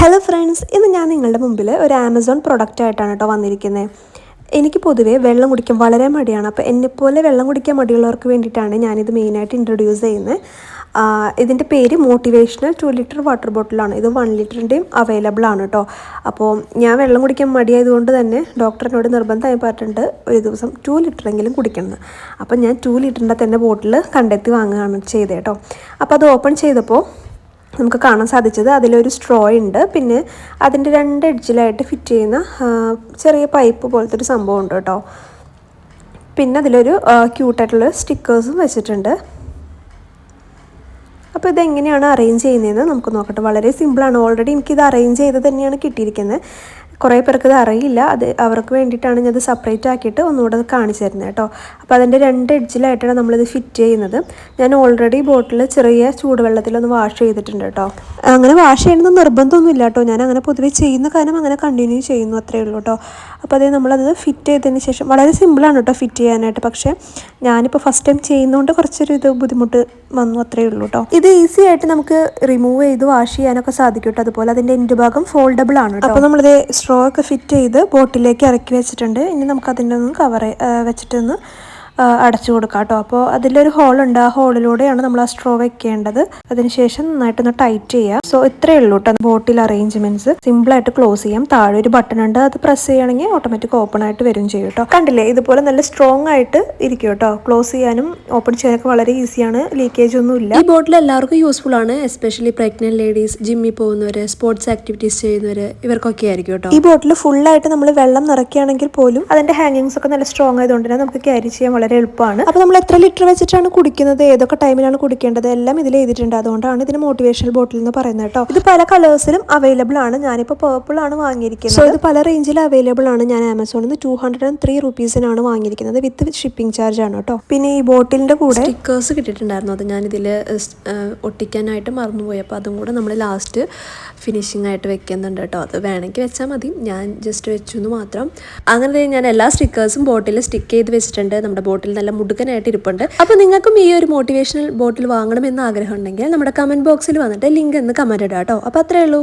Hello friends, ഇന്ന് ഞാൻ നിങ്ങളുടെ മുമ്പിൽ ഒരു ആമസോൺ പ്രൊഡക്റ്റ് ആയിട്ടാണ് കേട്ടോ വന്നിരിക്കുന്നത്. എനിക്ക് പൊതുവേ വെള്ളം കുടിക്കാൻ വളരെ മടിയാണ്. അപ്പോൾ എന്നെപ്പോലെ വെള്ളം കുടിക്കാൻ മടിയുള്ളവർക്ക് വേണ്ടിയിട്ടാണ് ഞാനിത് മെയിനായിട്ട് ഇൻട്രൊഡ്യൂസ് ചെയ്യുന്നത്. ഇതിൻ്റെ പേര് മോട്ടിവേഷണൽ 2 ലിറ്റർ വാട്ടർ ബോട്ടിലാണ്. ഇത് 1 ലിറ്ററിൻ്റെയും അവൈലബിൾ ആണ് കേട്ടോ. അപ്പോൾ ഞാൻ വെള്ളം കുടിക്കാൻ മടിയായതുകൊണ്ട് തന്നെ ഡോക്ടറിനോട് നിർബന്ധമായി പറഞ്ഞിട്ടുണ്ട് ഒരു ദിവസം 2 ലിറ്ററെങ്കിലും കുടിക്കണം. അപ്പോൾ ഞാൻ 2 ലിറ്ററിൻ്റെ തന്നെ ബോട്ടിൽ കണ്ടെത്തി വാങ്ങുകയാണ് ചെയ്തത് കേട്ടോ. അപ്പോൾ അത് ഓപ്പൺ ചെയ്തപ്പോൾ നമുക്ക് കാണാൻ സാധിച്ചത് അതിലൊരു സ്ട്രോ ഉണ്ട്, പിന്നെ അതിൻ്റെ 2 എഡ്ജിലായിട്ട് ഫിറ്റ് ചെയ്യുന്ന ചെറിയ പൈപ്പ് പോലത്തെ ഒരു സംഭവം ഉണ്ട് കേട്ടോ. പിന്നെ അതിലൊരു ക്യൂട്ടായിട്ടുള്ള സ്റ്റിക്കേഴ്സും വെച്ചിട്ടുണ്ട്. അപ്പോൾ ഇതെങ്ങനെയാണ് അറേഞ്ച് ചെയ്യുന്നതെന്ന് നമുക്ക് നോക്കട്ടെ. വളരെ സിമ്പിളാണ്. ഓൾറെഡി എനിക്കിത് അറേഞ്ച് ചെയ്ത് തന്നെയാണ് കിട്ടിയിരിക്കുന്നത്. കുറേ പേർക്ക് ഇത് അറിയില്ല. അത് അവർക്ക് വേണ്ടിയിട്ടാണ് ഞാനത് സെപ്പറേറ്റ് ആക്കിയിട്ട് ഒന്നുകൂടെ കാണിച്ചു തരുന്നത് കേട്ടോ. അപ്പോൾ അതിൻ്റെ 2 എഡ്ജിലായിട്ടാണ് നമ്മളിത് ഫിറ്റ് ചെയ്യുന്നത്. ഞാൻ ഓൾറെഡി ബോട്ടിൽ ചെറിയ ചൂടുവെള്ളത്തിലൊന്ന് വാഷ് ചെയ്തിട്ടുണ്ട് കേട്ടോ. അങ്ങനെ വാഷ് ചെയ്യണമെന്ന് നിർബന്ധമൊന്നുമില്ല കേട്ടോ. ഞാൻ അങ്ങനെ പൊതുവെ ചെയ്യുന്ന കാര്യം അങ്ങനെ കണ്ടിന്യൂ ചെയ്യുന്നു, അത്രയേ ഉള്ളൂ കേട്ടോ. അപ്പോൾ അതേ നമ്മളത് ഫിറ്റ് ചെയ്തതിന് ശേഷം വളരെ സിമ്പിളാണ് കേട്ടോ ഫിറ്റ് ചെയ്യാനായിട്ട്. പക്ഷേ ഞാനിപ്പോൾ ഫസ്റ്റ് ടൈം ചെയ്യുന്നതുകൊണ്ട് കുറച്ചൊരു ബുദ്ധിമുട്ട് വന്നു, അത്രയേ ഉള്ളൂ കേട്ടോ. ഇത് ഈസി ആയിട്ട് നമുക്ക് റിമൂവ് ചെയ്ത് വാഷ് ചെയ്യാനൊക്കെ സാധിക്കും കേട്ടോ. അതുപോലെ അതിൻ്റെ എൻഡ് ഭാഗം ഫോൾഡബിൾ ആണ് കേട്ടോ. അപ്പോൾ നമ്മളിത് സ്ട്രോ ഒക്കെ ഫിറ്റ് ചെയ്ത് ബോട്ടിലേക്ക് ഇറക്കി വെച്ചിട്ടുണ്ട്. ഇനി നമുക്ക് അതിൻ്റെ ഒന്ന് കവർ വെച്ചിട്ടൊന്ന് അടച്ചു കൊടുക്കാം കേട്ടോ. അപ്പോൾ അതിലൊരു ഹോളുണ്ട്, ആ ഹോളിലൂടെയാണ് നമ്മൾ ആ സ്ട്രോ വെക്കേണ്ടത്. അതിനുശേഷം നന്നായിട്ടൊന്ന് ടൈറ്റ് ചെയ്യുക. സോ ഇത്രയേ ഉള്ളൂ കേട്ടോ ബോട്ടിൽ അറേഞ്ച്മെന്റ്സ്. സിമ്പിളായിട്ട് ക്ലോസ് ചെയ്യാം. താഴെ ഒരു ബട്ടൺ ഉണ്ട്, അത് പ്രസ് ചെയ്യുകയാണെങ്കിൽ ഓട്ടോമാറ്റിക് ഓപ്പൺ ആയിട്ട് വരും ചെയ്യും കേട്ടോ. കണ്ടില്ലേ, ഇതുപോലെ നല്ല സ്ട്രോങ് ആയിട്ട് ഇരിക്കും കേട്ടോ. ക്ലോസ് ചെയ്യാനും ഓപ്പൺ ചെയ്യാനൊക്കെ വളരെ ഈസിയാണ്. ലീക്കേജ് ഒന്നും ഇല്ല. ഈ ബോട്ടിൽ എല്ലാവർക്കും യൂസ്ഫുൾ ആണ്, എസ്പെഷ്യലി പ്രഗ്നന്റ് ലേഡീസ്, ജിമ്മിൽ പോകുന്നവര്, സ്പോർട്സ് ആക്ടിവിറ്റീസ് ചെയ്യുന്നവര്, ഇവർക്കൊക്കെ ആയിരിക്കും കേട്ടോ. ഈ ബോട്ടിൽ ഫുള്ളായിട്ട് നമ്മൾ വെള്ളം നിറയ്ക്കുകയാണെങ്കിൽ പോലും അതിന്റെ ഹാങ്ങിങ്സ് ഒക്കെ നല്ല സ്ട്രോങ് ആയതുകൊണ്ട് തന്നെ നമുക്ക് ക്യാരി ചെയ്യാൻ വളരെ എളുപ്പമാണ്. അപ്പോൾ നമ്മൾ എത്ര ലിറ്റർ വെച്ചിട്ടാണ് കുടിക്കുന്നത്, ഏതൊക്കെ ടൈമിലാണ് കുടിക്കേണ്ടത് എല്ലാം ഇതിൽ എഴുതിയിട്ടുണ്ട്. അതുകൊണ്ടാണ് ഇതിന് മോട്ടിവേഷണൽ ബോട്ടിൽ എന്ന് പറയുന്നത് കേട്ടോ. ഇത് പല കളേഴ്സിലും അവൈലബിൾ ആണ്. ഞാനിപ്പോൾ പേർപ്പിൾ ആണ് വാങ്ങിയിരിക്കുന്നത്. സോ ഇത് പല റേഞ്ചിൽ അവൈലബിൾ ആണ്. ഞാൻ ആമസോണിൽ നിന്ന് 203 റുപ്പീസിനാണ് വാങ്ങിയിരിക്കുന്നത്. വിത്ത് ഷിപ്പിംഗ് ചാർജ് ആണ് കേട്ടോ. പിന്നെ ഈ ബോട്ടിലിന്റെ കൂടെ സ്റ്റിക്കേഴ്സ് കിട്ടിയിട്ടുണ്ടായിരുന്നു. അത് ഞാനിതിൽ ഒട്ടിക്കാനായിട്ട് മറന്നുപോയി. അപ്പോൾ അതും കൂടെ നമ്മൾ ലാസ്റ്റ് ഫിനിഷിംഗ് ആയിട്ട് വെക്കുന്നുണ്ട് കേട്ടോ. അത് വേണമെങ്കിൽ വെച്ചാൽ മതി, ഞാൻ ജസ്റ്റ് വെച്ചു എന്ന് മാത്രം. അങ്ങനെ ഞാൻ എല്ലാ സ്റ്റിക്കേഴ്സും ബോട്ടിൽ സ്റ്റിക്ക് ചെയ്ത് വെച്ചിട്ടുണ്ട്. നമ്മുടെ ബോട്ടിൽ നല്ല മുടുക്കനായിട്ട് ഇരിപ്പുണ്ട്. അപ്പോൾ നിങ്ങൾക്കും ഈ ഒരു മോട്ടിവേഷണൽ ബോട്ടിൽ വാങ്ങണമെന്ന് ആഗ്രഹം ഉണ്ടെങ്കിൽ നമ്മുടെ കമൻറ്റ് ബോക്സിൽ വന്നിട്ട് ലിങ്ക് എന്ന് കമൻറ്റ് ഇടാം കേട്ടോ. അപ്പോൾ അത്രയേ ഉള്ളൂ.